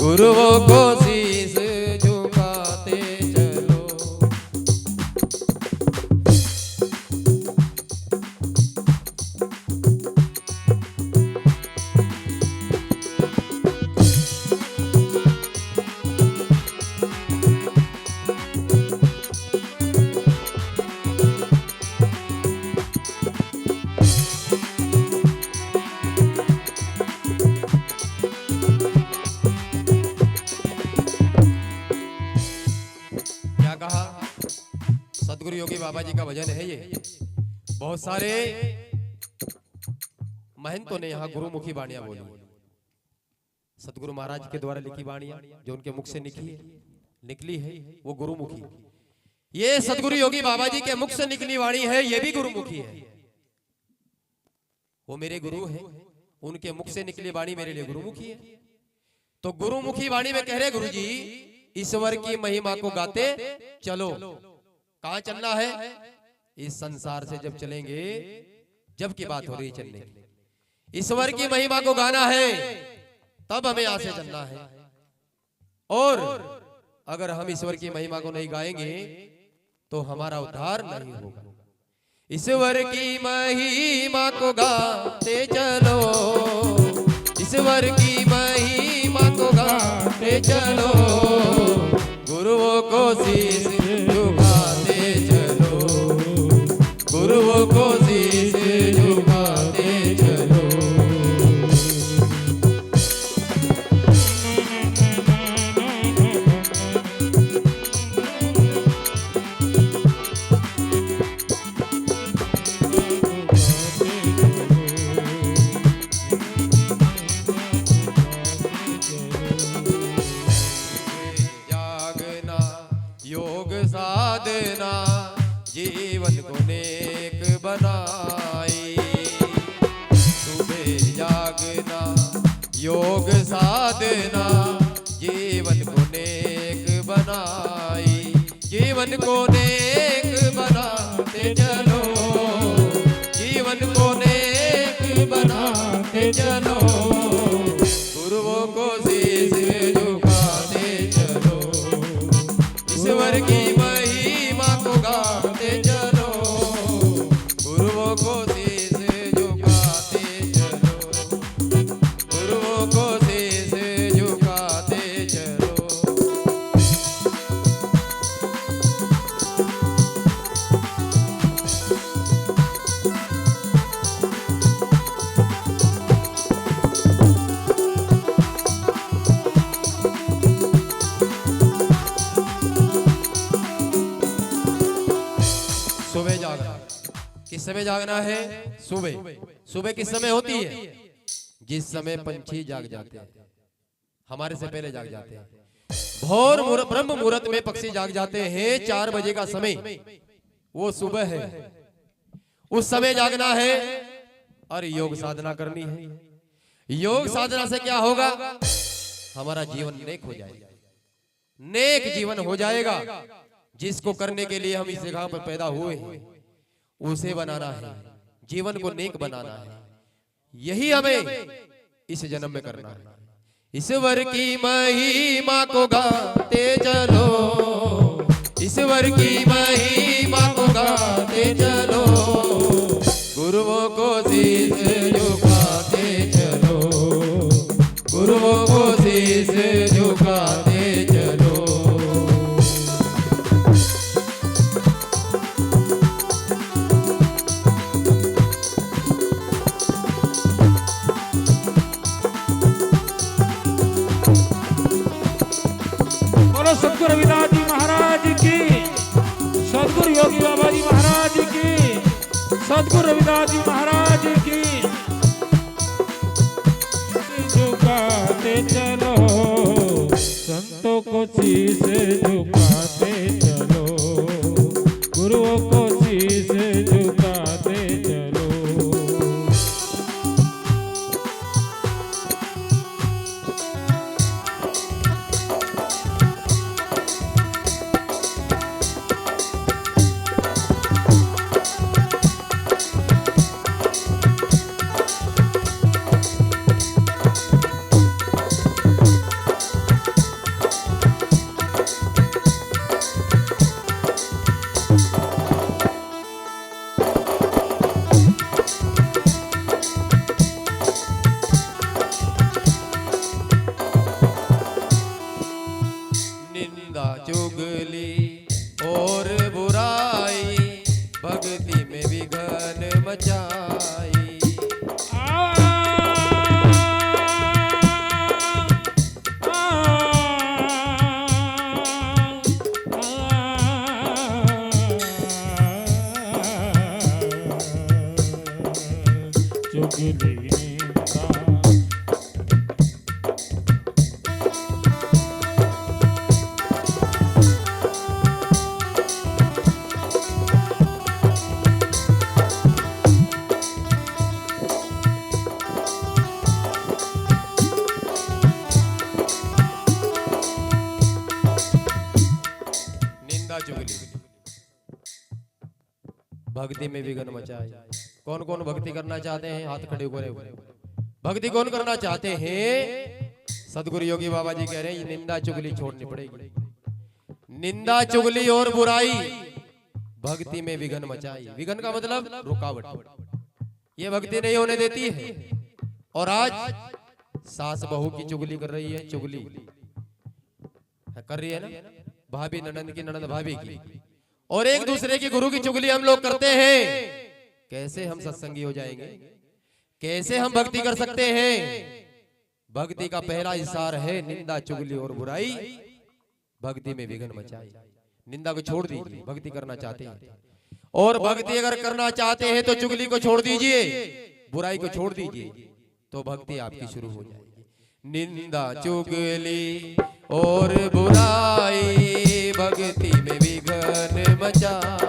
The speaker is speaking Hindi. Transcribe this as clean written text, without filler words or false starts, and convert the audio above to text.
गुरुओं को शीश झुकाते चलो। सदगुरु योगी बाबा जी का भजन है ये। बहुत सारे महंतों ने यहाँ गुरुमुखी वाणियां बोली। सदगुरु महाराज के द्वारा लिखी वाणियां जो उनके मुख से निकली है वो गुरुमुखी। ये सदगुरु योगी बाबा जी के मुख से निकली वाणी है, ये भी गुरुमुखी है। वो मेरे गुरु हैं, उनके मुख से निकली वाणी मेरे लिए गुरुमुखी है। तो गुरुमुखी वाणी में कह रहे गुरु जी ईश्वर की महिमा को गाते चलो। कहां चलना है? इस संसार से जब चलेंगे, जब की बात हो रही चलने की, ईश्वर की महिमा को गाना है तब हमें यहां से चलना है। और अगर हम ईश्वर की महिमा को नहीं गाएंगे तो हमारा उद्धार नहीं होगा। ईश्वर की महिमा को गाते चलो, ईश्वर की महिमा को गाते चलो, गुरुओं को शीश झुकाते चलो, गुरुओं को शीश झुकाते चलो। योग साधना जीवन को नेक बनाई। सुबह जागना योग साधना जीवन को नेक बनाई। जीवन को नेक बनाते चलो, जीवन को नेक बनाते चलो, गुरुओं को शीश झुकाते चलो, ईश्वर की महिमा को गाते चलो, गुरुओं को शीश झुकाते चलो, गुरुओं को शीश झुकाते चलो। सुबह जागना, किस समय जागना है? सुबह। सुबह किस समय होती है? जिस समय पंछी जाग जाते हैं, हमारे से पहले जाग जाते हैं। भोर ब्रह्म मुहूर्त में पक्षी जाग जाते हैं, 4 बजे का समय, वो सुबह है। उस समय जागना है और योग साधना करनी है। योग साधना से क्या होगा? हमारा जीवन नेक हो जाएगा, नेक जीवन हो जाएगा। जिसको करने के लिए हम इस जगह पर पैदा हुए हैं उसे बनाना है, जीवन को नेक बनाना है। यही हमें इस जन्म में करना है। ईश्वर की महिमा को गाते चलो, ईश्वर की महिमा को गाते चलो, गुरुओं को शीश झुकाते चलो, गुरुओं को शीश झुकाते चलो। सदगुरु रविदास जी महाराज की, सदगुरु योगी बाबा जी महाराज की, सदगुरु रविदास जी महाराज की। झुकाते चलो, संतों को शीश झुकाते चलो, गुरुओं को शीश झुकाते चलो। भक्ति में विघ्न मचाए। कौन कौन भक्ति करना चाहते हैं? हाथ खड़े करे। भक्ति कौन करना चाहते हैं? सदगुरु योगी बाबा जी कह रहे हैं निंदा चुगली छोड़नी पड़ेगी। निंदा चुगली और बुराई भक्ति में विघ्न मचाई। विघ्न का मतलब रुकावट, ये भक्ति नहीं होने देती है। और आज सास बहू की चुगली कर रही है, चुगली कर रही है ना, भाभी ननंद की, ननंद भाभी की, और एक दूसरे की गुरु की चुगली हम लोग करते हैं। कैसे हम सत्संगी हो जाएंगे? कैसे हम भक्ति कर सकते हैं? भक्ति का पहला इशार है निंदा चुगली और बुराई भक्ति में विघ्न मचाई। निंदा को छोड़ दीजिए, भक्ति करना चाहते हैं। और भक्ति अगर करना चाहते हैं तो चुगली को छोड़ दीजिए, बुराई को छोड़ दीजिए, तो भक्ति आपकी शुरू हो जाएगी। निंदा चुगली और बुराई भक्ति में विघ्न मचा।